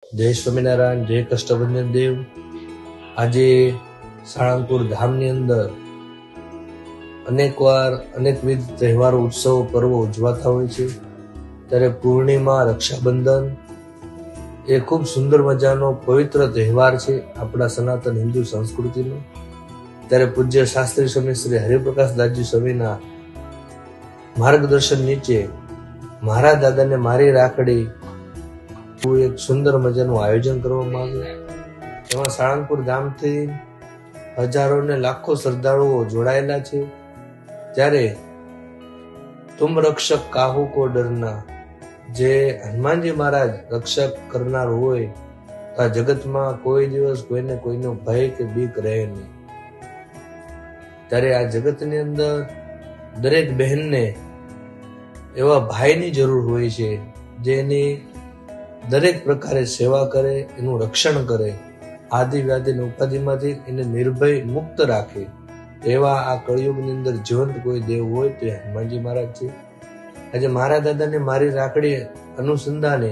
જય સ્વામિનારાયણ, જય કષ્ટભંજન દેવ। આજે સાળંગપુર ધામની અંદર અનેકવાર અનેકવિધ તહેવારો, ઉત્સવો, પર્વો ઉજવાતા હોય છે। ત્યારે પૂર્ણિમા, રક્ષાબંધન એ ખૂબ સુંદર મજાનો પવિત્ર તહેવાર છે આપણા સનાતન હિન્દુ સંસ્કૃતિનો। ત્યારે પૂજ્ય શાસ્ત્રી સ્વામી શ્રી હરિપ્રકાશ દાસજી સ્વામીના માર્ગદર્શન નીચે મારા દાદાને મારી રાખડી એક સુંદર મજાનું આયોજન કરવામાં આવ્યું। એમાં સાળંગપુર ધામથી હજારો ને લાખો શ્રદ્ધાળુઓ જોડાયેલા છે। ત્યારે તુમ રક્ષક કાહુ કો ડરના, જે હનુમાનજી મહારાજ રક્ષક કરનાર હોય તો આ જગતમાં કોઈ દિવસ કોઈને કોઈનો ભય કે બીક રહે નહીં। ત્યારે આ જગતની અંદર દરેક બહેનને એવા ભાઈની જરૂર હોય છે જે એની દરેક પ્રકારે સેવા કરે, એનું રક્ષણ કરે, આદિ વ્યાધિ અને ઉપાધિમાંથી એને નિર્ભય મુક્ત રાખે। એવા આ કળિયુગની અંદર જીવંત કોઈ દેવ હોય તો હનુમાનજી મહારાજ છે। આજે મારા દાદાને મારી રાખડી અનુસંધાને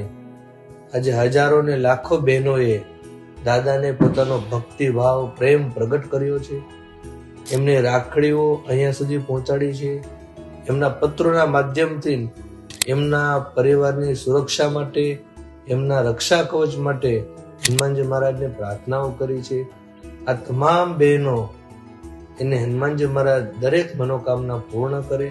આજે હજારો ને લાખો બહેનોએ દાદાને પોતાનો ભક્તિભાવ, પ્રેમ પ્રગટ કર્યો છે। એમને રાખડીઓ અહીંયા સુધી પહોંચાડી છે। એમના પત્રોના માધ્યમથી એમના પરિવારની સુરક્ષા માટે, એમના રક્ષા કવચ માટે હનુમાનજી મહારાજને પ્રાર્થનાઓ કરી છે। આ તમામ બહેનો એને હનુમાનજી મહારાજ દરેક મનોકામના પૂર્ણ કરે।